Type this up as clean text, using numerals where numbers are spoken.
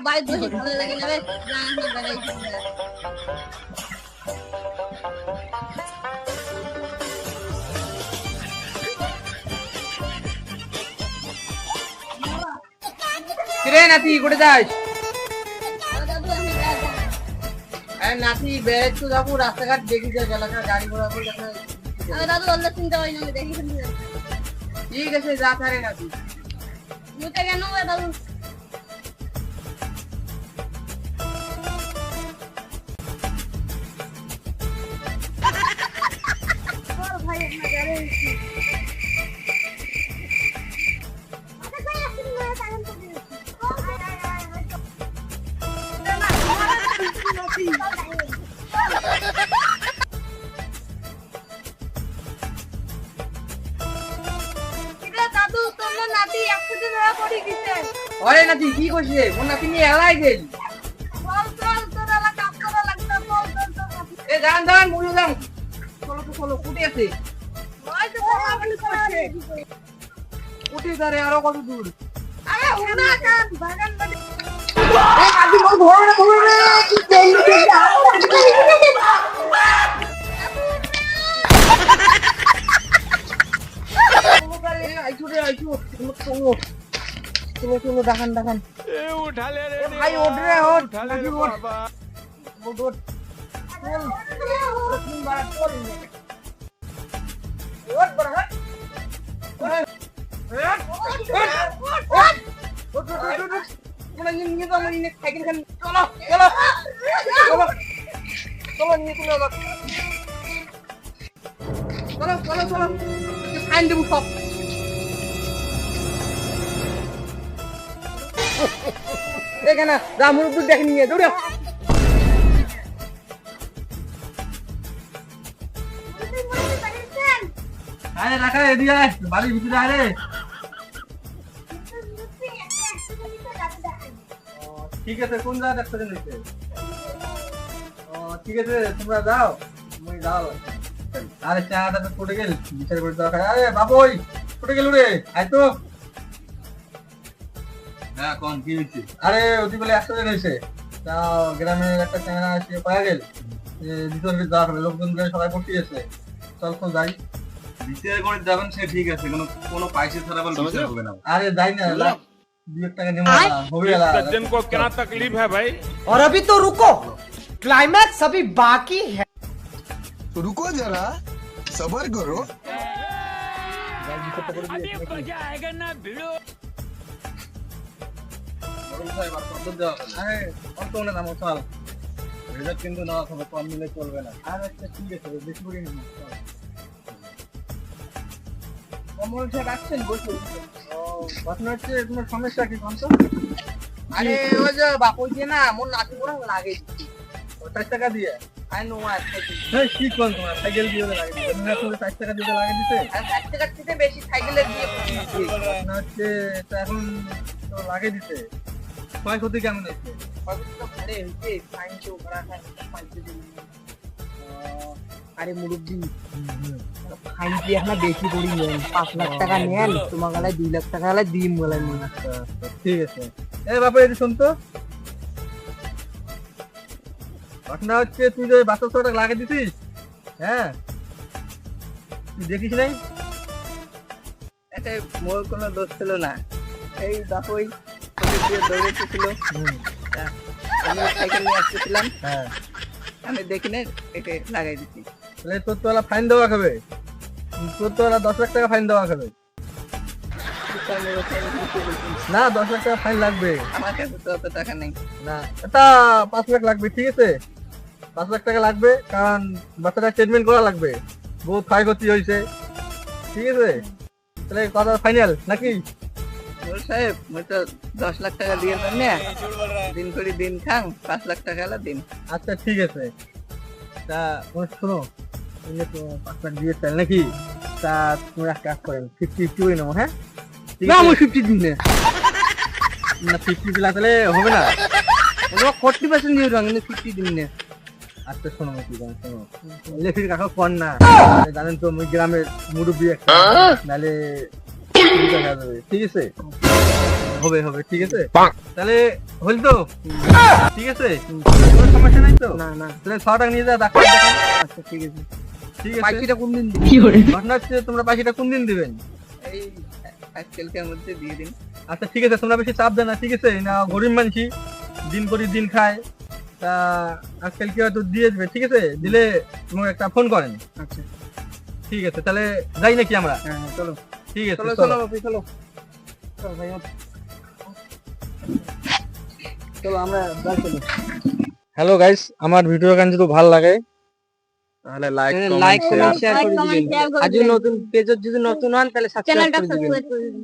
বাইরে বসে ভালো লাগে না রে জানা না বেড়াই কিরে নাতি কোটে যাস? দাদু আমি দাদা আরে নাতি বেড়ে তো যাবো, রাস্তাঘাট দেখি যা এলাকার গাড়ি ঘোড়া করে দেখা। আমি দাদু অন্য চিন্তা হয় না দেখি ঠিক আছে যা তারে নাতি। মুতে কেন দাদু ভাই আপনার গাড়ি দাদু তোমার নাতি একসাথে ধরা পড়ে গেছে ওরে নাতি কি করছিস? মোর নাতি নিয়ে এলাই গেল। বল চল তোর এলা কাপ করা লাগবে বল চল চল এ দাঁড়ান দাঁড়ান মুড়ি দাম। চলো তো চলো, কুটি আছে। ওই তো বলাবলি করছে কুটি ধরে আরো কত দূর? আরে ওনা কান বাগান বাড়ি এ নাতি মোর ঘোড়া না কি করলি? দেখান দেখান उठा ले रे भाई उठ रहे हो उठा ले रे बाबा সব এখানে যা মুরব্বী দেখে নিয়ে দৌড়ে। আরে রাখা এদিকে আয়, বাড়ির ভিতরে আয় রে। ঠিক আছে কোন জায়গা ডাক্তার নিতে? ঠিক আছে তোমরা যাও, তুমি যাও। আরে চাটা তো পড়ে গেল, বিচার করে দরকার। আরে বাবুই পড়ে গেল রে, আয় তো। হ্যাঁ কোন কি হয়েছে? আরে ওদি বলে অ্যাক্সিডেন্ট হয়েছে, তাও গ্রামের একটা চ্যাংড়া এসে পাওয়া গেল। ভিতরে যাওয়া হবে, লোকজন সবাই পড়তে গেছে। চল তো যাই। বিচার করে যাবেন সে ঠিক আছে, কোনো পয়সা ছাড়া বল বিচার হবে না। আরে যাই না, 2 টাকা নেব না, হবে না। सज्जन को क्या तकलीफ है भाई? और अभी तो रुको, क्लाइमैक्स अभी बाकी है। रुको जरा सबर करो। আরে অন্ত না নামো চল, রেজাল্ট কিন্তু না হবে, কম নিলে চলবে না। আর একটা ঠিক আছে বেশি করে নিন। কমল সাহেব আসছেন, বসুন। ও ঘটনা হচ্ছে তোমার সমস্যা কি কোন তো? আরে ওই যে বাপুই দিয়ে না মোর নাতি পুরো লাগে 60 টাকা দিয়ে। আই নো মাই এই কি কোন তোমার সাইকেল দিয়ে লাগে দিতে? তুমি আসলে 60 টাকা দিয়ে লাগে দিতে? আর 60 টাকা দিতে বেশি সাইকেলে দিয়ে দিয়েছি। না হচ্ছে এটা এখন তো লাগে দিতে। ক্ষয়ক্ষতি কেমন হয়েছে? ক্ষয়ক্ষতি তো ভালো হয়েছে, ফাইন তো ভরা খায় 5 দিন। আরে মুরব্বি ফাইন কি এখন বেশি করে নেন, 5 লাখ টাকা নেন, তোমার গালায় 2 লাখ টাকা গালায় দিম বলে নিন। ঠিক আছে। এ বাবা এদিকে শুন তো, ঘটনা হচ্ছে তুই যে 72 টাকা লাগিয়ে দিছিস, হ্যাঁ তুই দেখিস নাই? এটা মোর কোনো দোষ ছিল না, এই বাপুই দৌড়েছিল, আমি সাইকেল নিয়ে আসতেছিলাম, আমি দেখি না একে লাগাই দিচ্ছি। তাহলে তোর তো ফাইন দেওয়া খাবে, তোর তো 10 লাখ টাকা ফাইন দেওয়া খাবে না। 10 লাখ টাকা ফাইন লাগবে। আমার কাছে তো অত টাকা নেই না, এটা 5 লাখ লাগবে। ঠিক আছে 5 লাখ টাকা লাগবে, কারণ বাচ্চাটা ট্রিটমেন্ট করা লাগবে, বহুত ক্ষয়ক্ষতি হয়েছে। ঠিক আছে তাহলে কথা ফাইনাল নাকি? সাহেব মই তো 10 লাখ টাকা দিয়ে না, দিন করে দিন খান, 5 লাখ টাকা দিন। আচ্ছা ঠিক আছে, তা শোনো, তুমি তো 5 লাখ দিয়ে চাল নাকি? তা তুমি এক কাজ করেন 50-50 করে নেবো। হ্যাঁ না আমি 50 দিন না, 50 দিলা তাহলে হবে না, 40% দিয়ে দেবো, কিন্তু 50 দিন না। আচ্ছা শোনো কি জানো, শোনো ইলেকট্রিক রাখো কর না, জানেন তো ওই গ্রামের মুরব্বী একটা, নাহলে ঠিক আছে হবে হবে ঠিক আছে তাহলে হইল তো ঠিক আছে কোনো সমস্যা নাই তো না না তাহলে 6 টাকা নিয়ে যা ডাক্তার দেখান। আচ্ছা ঠিক আছে ঠিক আছে পাখিটা কোন দিন ঘটনা হচ্ছে তোমরা পাখিটা কোন দিন দিবেন এই আজকালকার মধ্যে দিয়ে দিন আচ্ছা ঠিক আছে তোমরা বেশি চাপ দেন না ঠিক আছে না গরিব মানুষই দিন করে দিন খায় তা আজকাল কি হয়তো দিয়ে দেবে ঠিক আছে দিলে তোমাকে একটা ফোন করেন আচ্ছা ঠিক আছে তাহলে যাই নাকি আমরা হ্যাঁ চলো ঠিক আছে চলো চলো। চলো বাপি চলো চলো ভাই চলো আমরা যাই চলো হ্যালো গাইস আমার ভিডিও গান যদি ভালো লাগে তাহলে লাইক কমেন্ট শেয়ার করে দিবেন আর যদি নতুন পেজ যদি নতুন হন তাহলে সাবস্ক্রাইব চ্যানেলটা করে দিবেন সাবস্ক্রাইব করে দিন